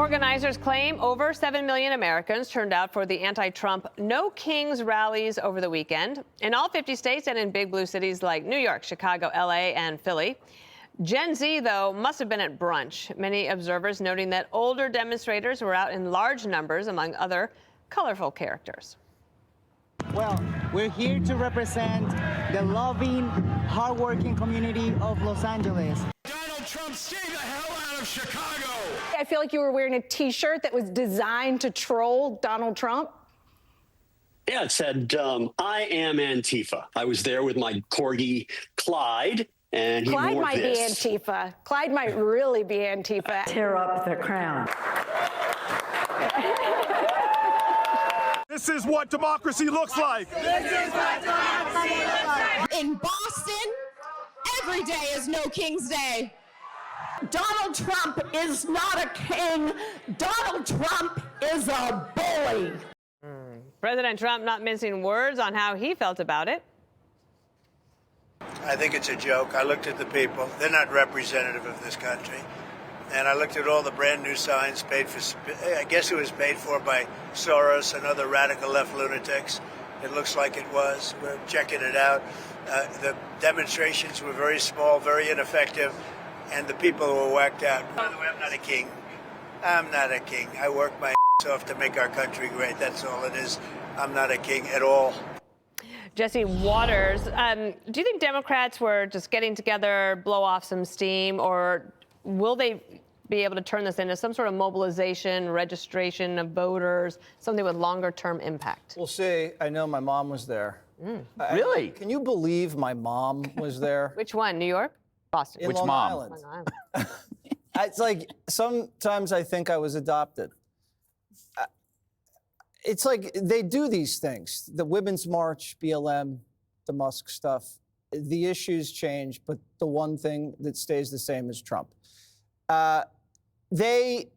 Organizers claim over 7 million Americans turned out for the anti-Trump No Kings rallies over the weekend in all 50 states and in big blue cities like New York, Chicago, LA, and Philly. Gen Z, though, must have been at brunch. Many observers noting that older demonstrators were out in large numbers, among other colorful characters. Well, we're here to represent the loving, hardworking community of Los Angeles. Donald Trump, stay the hell out of Chicago! I feel like you were wearing a T-shirt that was designed to troll Donald Trump. Yeah, it said, I am Antifa. I was there with my corgi, Clyde, and he Clyde wore might this. be Antifa. Clyde might really be Antifa. Tear up the crown. This is what democracy looks like. This is what democracy looks like. In Boston, every day is No King's Day. Donald Trump is not a king. Donald Trump is a bully. President Trump not mincing words on how he felt about it. I think it's a joke. I looked at the people. They're not representative of this country. And I looked at all the brand new signs paid for, I guess it was paid for by Soros and other radical left lunatics. It looks like it was. We're checking it out. The demonstrations were very small, very ineffective, and the people were whacked out. By the way, I'm not a king. I'm not a king. I work my ass off to make our country great. That's all it is. I'm not a king at all. Jesse Waters, do you think Democrats were just getting together, blow off some steam, or will they be able to turn this into some sort of mobilization, registration of voters, something with longer-term impact? We'll see. I know my mom was there. Really? Can you believe my mom was there? Which one? New York? Boston? In Which Long mom? Island. Long Island. It's like sometimes I think I was adopted. It's like they do these things. The Women's March, BLM, the Musk stuff. The issues change, but the one thing that stays the same is Trump. They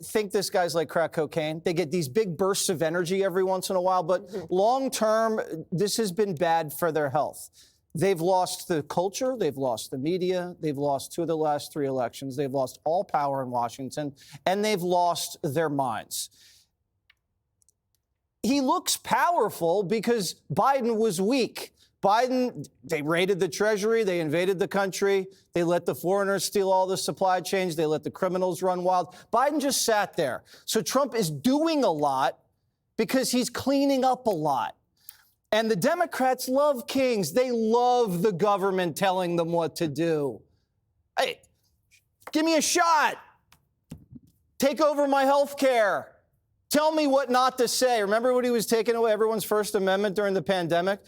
think this guy's like crack cocaine. They get these big bursts of energy every once in a while, but long term, this has been bad for their health. They've lost the culture, they've lost the media, they've lost 2 of the last 3 elections, they've lost all power in Washington, and they've lost their minds. He looks powerful because Biden was weak. Biden, they raided the Treasury, they invaded the country, they let the foreigners steal all the supply chains, they let the criminals run wild. Biden just sat there. So Trump is doing a lot because he's cleaning up a lot. And the Democrats love kings. They love the government telling them what to do. Hey, give me a shot. Take over my health care. Tell me what not to say. Remember when he was taking away everyone's First Amendment during the pandemic?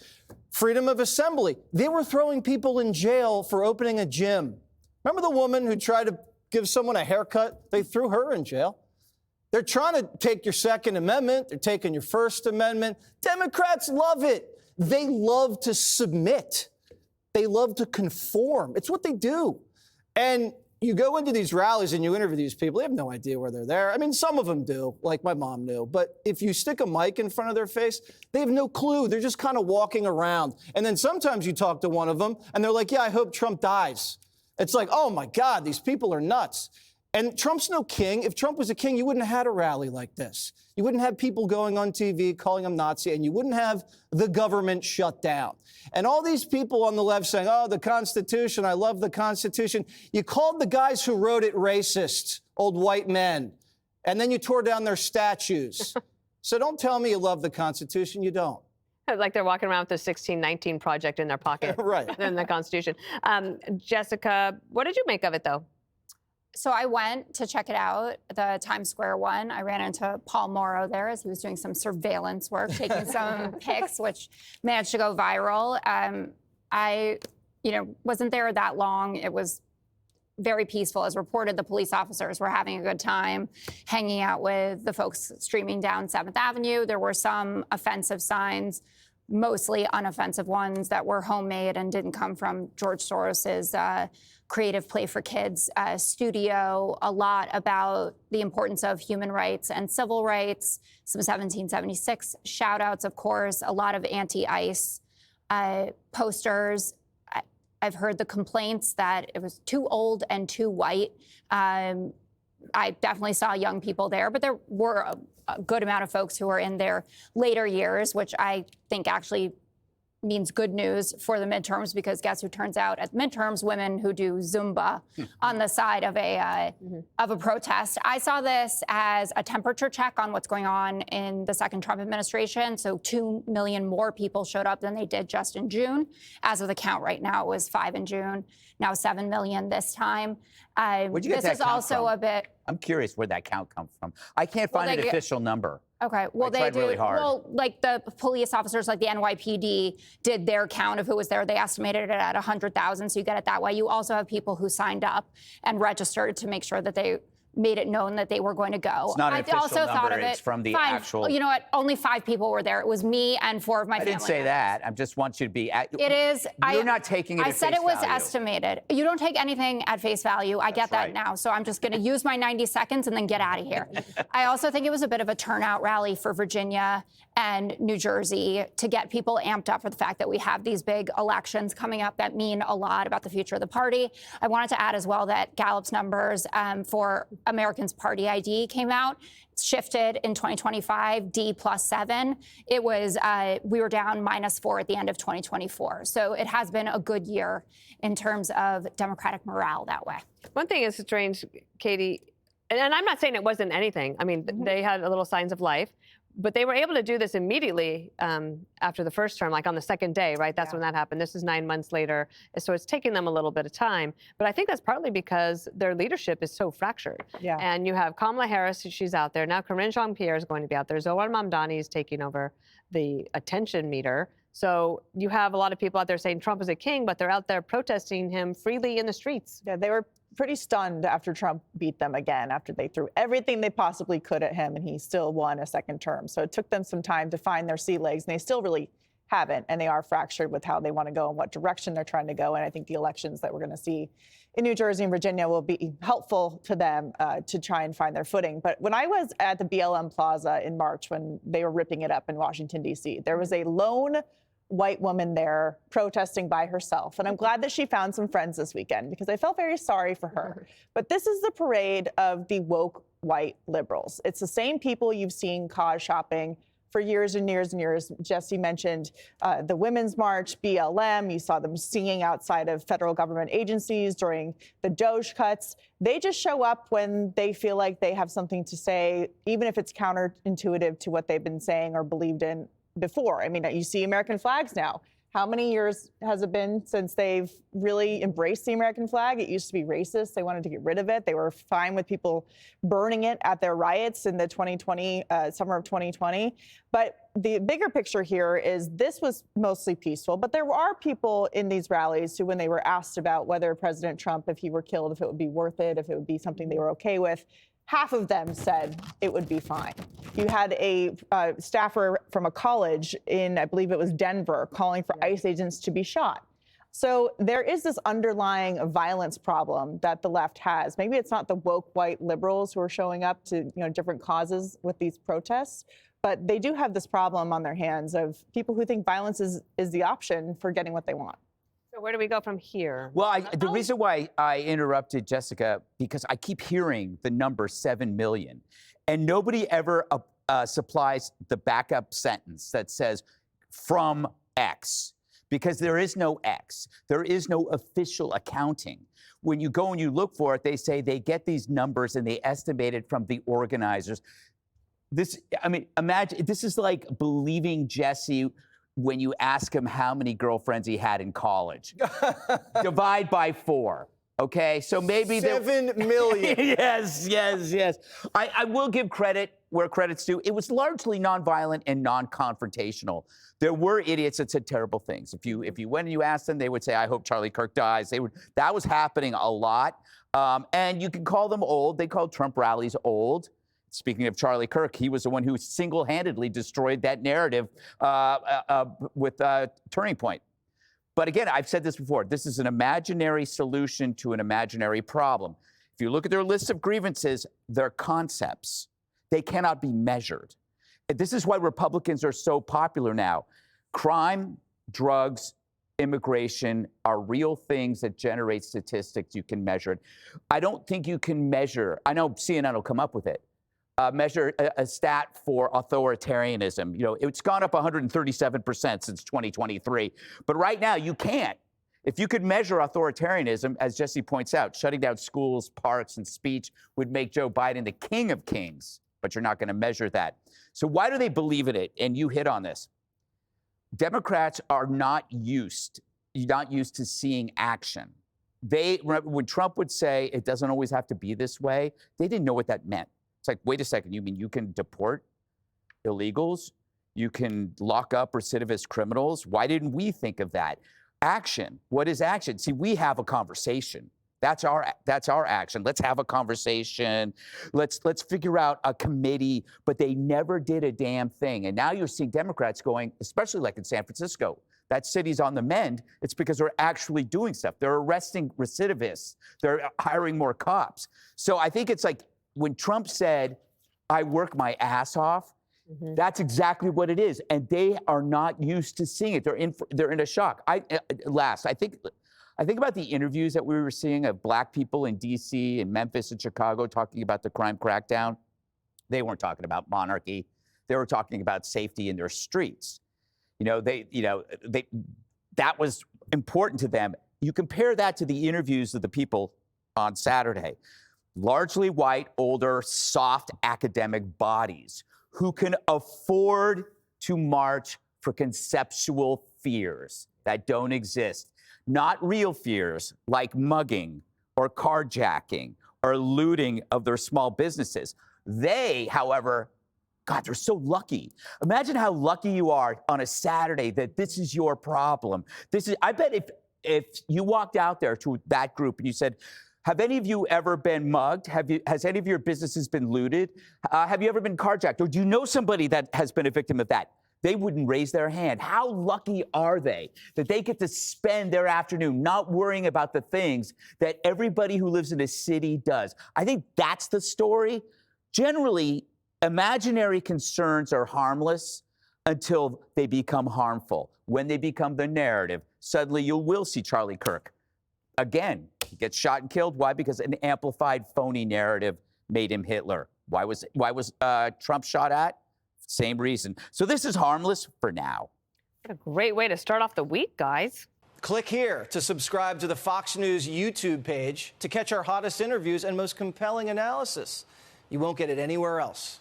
Freedom of assembly. They were throwing people in jail for opening a gym. Remember the woman who tried to give someone a haircut? They threw her in jail. They're trying to take your Second Amendment. They're taking your First Amendment. Democrats love it. They love to submit. They love to conform. It's what they do. And you go into these rallies and you interview these people, they have no idea where they're there. I mean, some of them do, like my mom knew. But if you stick a mic in front of their face, they have no clue. They're just kind of walking around. And then sometimes you talk to one of them and they're like, yeah, I hope Trump dies. It's like, oh, my God, these people are nuts. And Trump's no king. If Trump was a king, you wouldn't have had a rally like this. You wouldn't have people going on TV calling him Nazi, and you wouldn't have the government shut down. And all these people on the left saying, oh, the Constitution, I love the Constitution. You called the guys who wrote it racist, old white men, and then you tore down their statues. So don't tell me you love the Constitution. You don't. Like they're walking around with the 1619 Project in their pocket. Right. In the Constitution. Jessica, what did you make of it, though? So I went to check it out, the Times Square one. I ran into Paul Morrow there as he was doing some surveillance work, taking some pics, which managed to go viral. I, wasn't there that long. It was very peaceful. As reported, the police officers were having a good time hanging out with the folks streaming down 7th Avenue. There were some offensive signs, mostly unoffensive ones that were homemade and didn't come from George Soros's Creative Play for Kids studio. A lot about the importance of human rights and civil rights. Some 1776 shout outs, of course, a lot of anti-ICE posters. I've heard the complaints that it was too old and too white. I definitely saw young people there, but there were a good amount of folks who were in their later years, which I think actually means good news for the midterms, because guess who turns out at midterms? Women who do Zumba on the side of a protest. I saw this as a temperature check on what's going on in the second Trump administration. So 2 million more people showed up than they did just in June. As of the count right now, it was 5 in June, now 7 million this time. Where'd you get this that is count also from? a bit. I'm curious where that count comes from. I can't find an official number. Okay, well, I tried really hard. Well, like the police officers, like the NYPD, did their count of who was there. They estimated it at 100,000, so you get it that way. You also have people who signed up and registered to make sure that they made it known that they were going to go. It's not an official also number, thought of it's from the fine. actual... You know what? Only 5 people were there. It was me and 4 of my family I didn't say members. that. I just want you to be... It is... You're not taking it I at said face it was value. estimated. You don't take anything at face value. I get that right. now. So I'm just going to use my 90 seconds and then get out of here. I also think it was a bit of a turnout rally for Virginia and New Jersey to get people amped up for the fact that we have these big elections coming up that mean a lot about the future of the party. I wanted to add as well that Gallup's numbers for Americans' party ID came out. It's shifted in 2025, D +7. It was, we were down -4 at the end of 2024. So it has been a good year in terms of Democratic morale that way. One thing is strange, Katie, and I'm not saying it wasn't anything. I mean, they had a little signs of life. But they were able to do this immediately after the first term, like on the second day, right? That's when that happened. This is 9 months later. So it's taking them a little bit of time. But I think that's partly because their leadership is so fractured. Yeah. And you have Kamala Harris, she's out there. Now Karine Jean-Pierre is going to be out there. Zohar Mamdani is taking over the attention meter. So you have a lot of people out there saying Trump is a king, but they're out there protesting him freely in the streets. Yeah, they were pretty stunned after Trump beat them again, after they threw everything they possibly could at him, and he still won a second term. So it took them some time to find their sea legs, and they still really haven't, and they are fractured with how they want to go and what direction they're trying to go. And I think the elections that we're going to see in New Jersey and Virginia will be helpful to them to try and find their footing. But when I was at the BLM Plaza in March, when they were ripping it up in Washington, D.C., there was a lone white woman there protesting by herself. And I'm glad that she found some friends this weekend, because I felt very sorry for her. But this is the parade of the woke white liberals. It's the same people you've seen cause shopping for years and years and years. Jesse mentioned the Women's March, BLM. You saw them singing outside of federal government agencies during the Doge cuts. They just show up when they feel like they have something to say, even if it's counterintuitive to what they've been saying or believed in before. I mean, you see American flags now. How many years has it been since they've really embraced the American flag? It used to be racist. They wanted to get rid of it. They were fine with people burning it at their riots in the summer of 2020. But the bigger picture here is this was mostly peaceful, but there are people in these rallies who, when they were asked about whether President Trump, if he were killed, if it would be worth it, if it would be something they were okay with, half of them said it would be fine. You had a staffer from a college in, I believe it was Denver, calling for ICE agents to be shot. So there is this underlying violence problem that the left has. Maybe it's not the woke white liberals who are showing up to different causes with these protests, but they do have this problem on their hands of people who think violence is the option for getting what they want. So where do we go from here? Well, the reason why I interrupted Jessica, because I keep hearing the number 7 million, and nobody ever supplies the backup sentence that says from X, because there is no X. There is no official accounting. When you go and you look for it, they say they get these numbers and they estimate it from the organizers. Imagine, this is like believing Jesse when you ask him how many girlfriends he had in college. Divide by 4, okay? So maybe 7 million. Yes. I will give credit where credit's due. It was largely nonviolent and non-confrontational. There were idiots that said terrible things. If you went and you asked them, they would say, I hope Charlie Kirk dies. That was happening a lot. And you can call them old. They called Trump rallies old. Speaking of Charlie Kirk, he was the one who single-handedly destroyed that narrative with Turning Point. But again, I've said this before, this is an imaginary solution to an imaginary problem. If you look at their list of grievances, they're concepts. They cannot be measured. This is why Republicans are so popular now. Crime, drugs, immigration are real things that generate statistics. You can measure it. I don't think you can measure, I know CNN will come up with it, measure a stat for authoritarianism. You know, it's gone up 137% since 2023. But right now, you can't. If you could measure authoritarianism, as Jesse points out, shutting down schools, parks, and speech would make Joe Biden the king of kings, but you're not going to measure that. So why do they believe in it? And you hit on this. Democrats are not used to seeing action. When Trump would say it doesn't always have to be this way, they didn't know what that meant. It's like, wait a second, you mean you can deport illegals? You can lock up recidivist criminals? Why didn't we think of that? Action. What is action? See, we have a conversation. That's our action. Let's have a conversation. Let's figure out a committee, but they never did a damn thing. And now you're seeing Democrats going, especially like in San Francisco, that city's on the mend. It's because they're actually doing stuff. They're arresting recidivists. They're hiring more cops. So I think it's like when Trump said, I work my ass off, that's exactly what it is. And they are not used to seeing it. They're in a shock. I think about the interviews that we were seeing of black people in D.C. and Memphis and Chicago talking about the crime crackdown. They weren't talking about monarchy. They were talking about safety in their streets. That was important to them. You compare that to the interviews of the people on Saturday. Largely white, older, soft academic bodies who can afford to march for conceptual fears that don't exist. Not real fears like mugging or carjacking or looting of their small businesses. They, however, God, they're so lucky. Imagine how lucky you are on a Saturday that this is your problem. I bet if you walked out there to that group and you said, have any of you ever been mugged? Has any of your businesses been looted? Have you ever been carjacked? Or do you know somebody that has been a victim of that? They wouldn't raise their hand. How lucky are they that they get to spend their afternoon not worrying about the things that everybody who lives in a city does? I think that's the story. Generally, imaginary concerns are harmless until they become harmful. When they become the narrative, suddenly you will see Charlie Kirk. Again, he gets shot and killed. Why? Because an amplified, phony narrative made him Hitler. Why was Trump shot at? Same reason. So this is harmless for now. What a great way to start off the week, guys. Click here to subscribe to the Fox News YouTube page to catch our hottest interviews and most compelling analysis. You won't get it anywhere else.